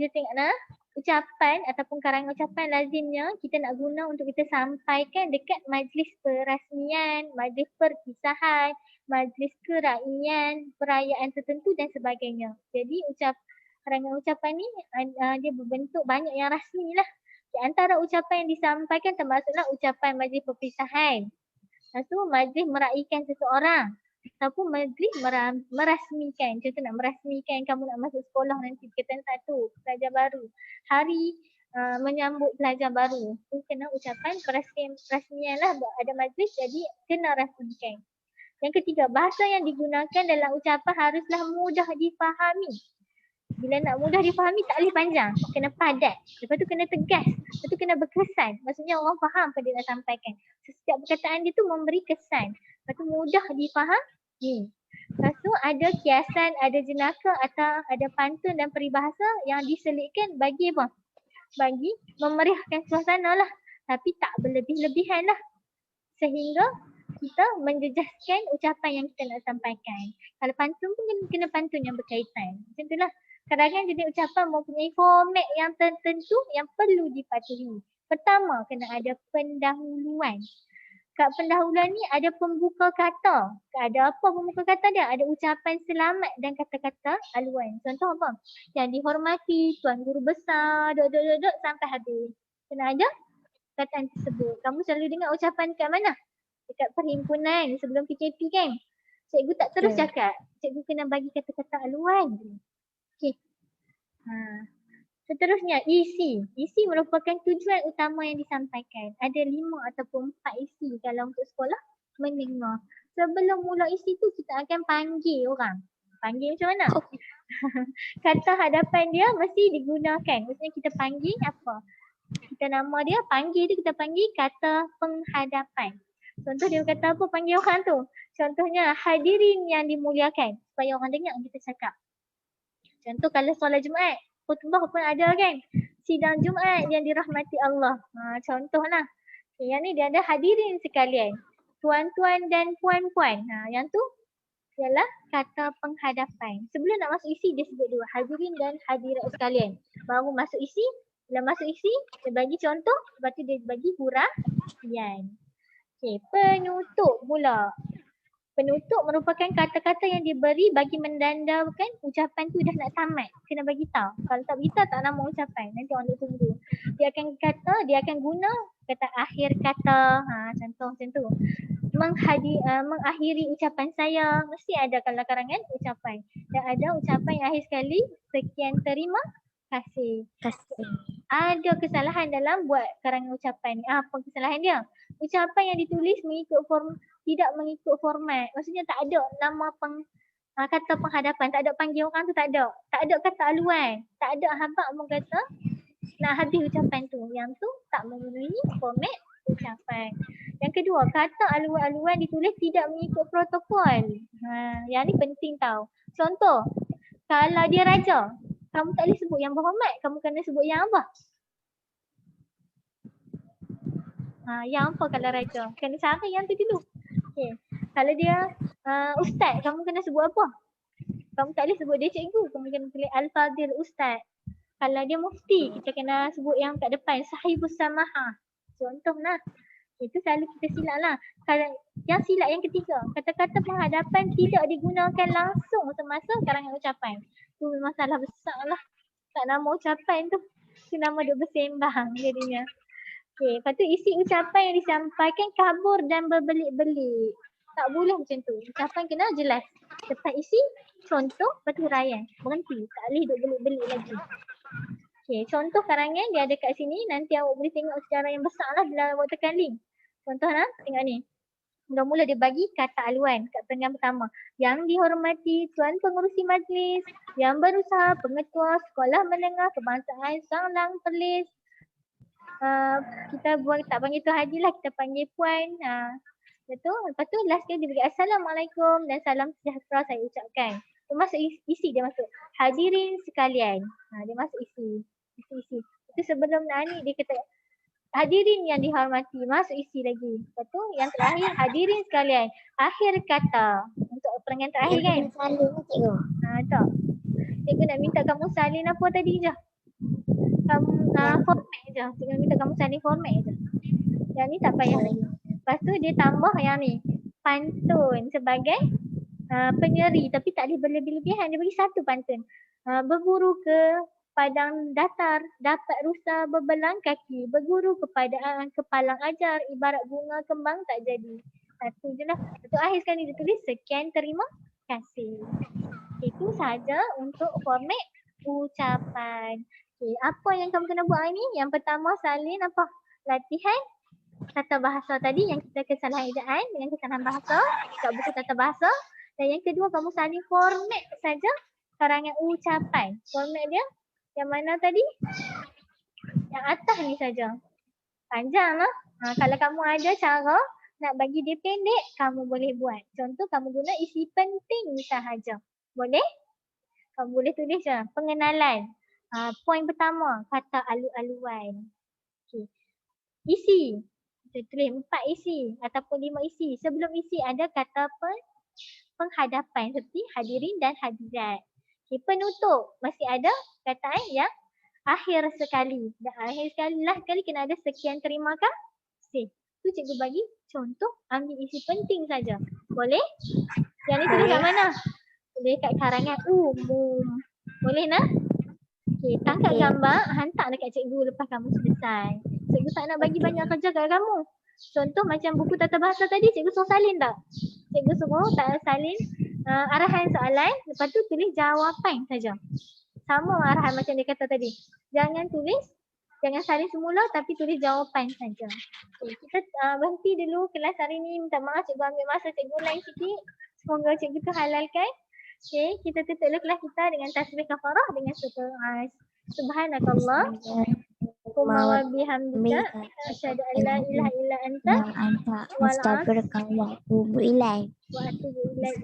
Kita tengok nah, ucapan ataupun karangan ucapan lazimnya kita nak guna untuk kita sampaikan dekat majlis perasmian, majlis perpisahan, majlis keraian, perayaan tertentu dan sebagainya. Jadi karangan ucapan ni dia berbentuk banyak yang rasmi lah. Di antara ucapan yang disampaikan termasuklah ucapan majlis perpisahan. Lepas tu majlis meraikan seseorang. Ataupun majlis merasmikan. Contoh nak merasmikan kamu nak masuk sekolah nanti tingkatan 1, pelajar baru. Hari menyambut pelajar baru. Tu kena ucapan perasmian lah. Ada majlis jadi kena rasmikan. Yang ketiga, bahasa yang digunakan dalam ucapan haruslah mudah difahami. Bila nak mudah difahami tak boleh panjang. Kena padat. Lepas tu kena tegas. Lepas tu kena berkesan. Maksudnya orang faham apa dia nak sampaikan. Setiap perkataan dia tu memberi kesan. Lepas tu mudah difahami. Lepas tu ada kiasan, ada jenaka atau ada pantun dan peribahasa yang diselitkan bagi apa? Bagi memeriahkan suasana lah. Tapi tak berlebih-lebihan lah. Sehingga kita menjejaskan ucapan yang kita nak sampaikan. Kalau pantun pun kena pantun yang berkaitan. Macam itulah. Kadang-kadang jenis ucapan mempunyai format yang tertentu yang perlu dipatuhi. Pertama, kena ada pendahuluan. Kat pendahuluan ni ada pembuka kata. Ada apa pembuka kata dia? Ada ucapan selamat dan kata-kata aluan. Contoh apa? Yang dihormati Tuan Guru Besar, dok sampai habis. Kena ada kataan tersebut. Kamu selalu dengar ucapan kat mana? Dekat perhimpunan sebelum PKP kan? Cikgu tak terus cakap. Cikgu kena bagi kata-kata aluan. Okey. Seterusnya, isi. Isi merupakan tujuan utama yang disampaikan. Ada 5 ataupun 4 isi kalau untuk sekolah mendengar. Sebelum mula isi tu kita akan panggil orang. Panggil macam mana? Kata hadapan dia mesti digunakan. Maksudnya kita panggil apa? Kita nama dia, panggil tu kita panggil kata penghadapan. Contoh dia kata apa panggil orang tu? Contohnya hadirin yang dimuliakan. Supaya orang dengar kita cakap. Contoh kalau solat Jumaat, khutbah pun ada kan. Sidang Jumaat yang dirahmati Allah. Contohlah. Okay, yang ni dia ada hadirin sekalian. Tuan-tuan dan puan-puan. Yang tu ialah kata penghadapan. Sebelum nak masuk isi dia sebut dulu hadirin dan hadirat sekalian. Baru masuk isi. Bila masuk isi, dia bagi contoh. Lepas tu dia bagi huraian. Okay, penutup pula. Penutup merupakan kata-kata yang diberi bagi mendandakan ucapan tu dah nak tamat. Kena bagi tahu. Kalau tak beritahu tak nama ucapan. Nanti orang tunggu. Dia akan guna kata akhir kata. Contoh macam tu. Mengakhiri ucapan saya. Mesti ada kalau karangan ucapan. Dan ada ucapan yang akhir sekali. Sekian terima kasih. Ada kesalahan dalam buat karangan ucapan ni. Apa kesalahan dia? Ucapan yang ditulis tidak mengikut format. Maksudnya tak ada nama kata penghadapan. Tak ada panggil orang tu tak ada. Tak ada kata aluan. Tak ada habaq pun kata nak habis ucapan tu. Yang tu tak memenuhi format ucapan. Yang kedua, kata aluan-aluan ditulis tidak mengikut protokol. Yang ni penting tau. Contoh, kalau dia raja, kamu tak boleh sebut yang berhormat. Kamu kena sebut yang apa? Yang apa kalau raja? Kena cari yang tu dulu. Okay. Kalau dia ustaz, kamu kena sebut apa? Kamu tak boleh sebut dia cikgu. Kamu kena tulis Al-Fadil Ustaz. Kalau dia mufti, kita kena sebut yang kat depan. Sahibus Samahah. Contoh lah. Itu selalu kita silap lah. Kalau yang silap yang ketiga, kata-kata penghadapan tidak digunakan langsung semasa karangan ucapan. Tu masalah besar lah. Tak nama ucapan tu. Tu nama dia bersembang jadinya. Okay, lepas tu isi ucapan yang disampaikan kabur dan berbelit-belit. Tak boleh macam tu. Ucapan kena jelas. Lepas isi, contoh, lepas tu huraian. Berhenti. Tak boleh duk belit-belit lagi. Okay, contoh karangan dia ada kat sini. Nanti awak boleh tengok secara yang besar lah bila awak tekan link. Contoh lah, tengok ni. Mula-mula dia bagi kata aluan kat peringkat pertama. Yang dihormati Tuan Pengerusi Majlis, yang berusaha pengetua Sekolah Menengah Kebangsaan Sanglang Perlis. Kita buat tak panggil Tuan Haji lah, kita panggil Puan. Betul? Lepas tu last dia bagi Assalamualaikum dan salam sejahtera saya ucapkan. Dia masuk isi dia masuk. Hadirin sekalian. Dia masuk isi. Isi. Itu sebelum ni dia kata hadirin yang dihormati. Masuk isi lagi. Lepas tu yang terakhir hadirin sekalian. Akhir kata. Untuk perenggan terakhir kan? Salin cikgu. Tak. Cikgu nak minta kamu salin apa tadi je? kamu format je. Cikgu minta kamu salin format je. Yang ni tak payah lagi. Lepas tu dia tambah yang ni. Pantun sebagai penyeri tapi tak ada berlebih-lebihan. Dia bagi satu pantun. Berburu ke padang datar, dapat rusa berbelang kaki. Berguru kepada kepalang ajar, ibarat bunga kembang tak jadi. Satu je lah. Untuk akhir sekali dia tulis sekian terima kasih. Itu saja untuk format ucapan. Okay, apa yang kamu kena buat hari ni? Yang pertama salin apa? Latihan tata bahasa tadi yang kita kesalahan ejaan dengan kesalahan bahasa kat buku tata bahasa. Dan yang kedua kamu salin format saja karangan ucapan. Format dia yang mana tadi? Yang atas ni saja. Panjang lah. Kalau kamu ada cara nak bagi dia pendek, kamu boleh buat. Contoh kamu guna isi penting sahaja. Boleh? Kamu boleh tulis je. Pengenalan. Poin pertama, kata alu-aluan. Okay. Isi. Kita tulis 4 isi ataupun 5 isi. Sebelum isi ada kata penghadapan seperti hadirin dan hadirat. Okay. Penutup. Masih ada kataan yang akhir sekali. Dan akhir sekali lah sekali kena ada sekian terima kasih. Tu cikgu bagi contoh ambil isi penting saja. Boleh? Yang ni tulis kat mana? Tulis kat karangan umum. Boleh nak? Okay, tangkap gambar, hantar dekat cikgu lepas kamu selesai. Cikgu tak nak bagi banyak kerja kat kamu. Contoh macam buku tata bahasa tadi, cikgu suruh salin tak? Cikgu suruh tak salin arahan soalan, lepas tu tulis jawapan saja. Sama arahan macam dia kata tadi. Jangan salin semula tapi tulis jawapan saja. Okay, kita berhenti dulu kelas hari ni. Minta maaf cikgu ambil masa cikgu lain sikit. Semoga cikgu terhalalkan. Okay, kita tutup dulu kelas kita dengan tasbih kafarah dengan surah Subhanakallah wa bihamdika asyhadu an la ilaha illa anta astaghfiruka wa atubu ilaik.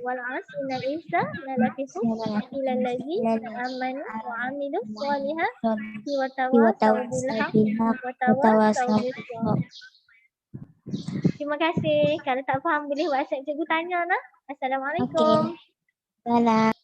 Wal 'asr innal insana lafi khusr illa allazina amanu wa 'amilus sholihati wa tawassaw bil haqqi wa tawassaw bis sabr. Terima kasih. Kalau tak faham boleh WhatsApp cikgu tanya nah. Assalamualaikum. Salam.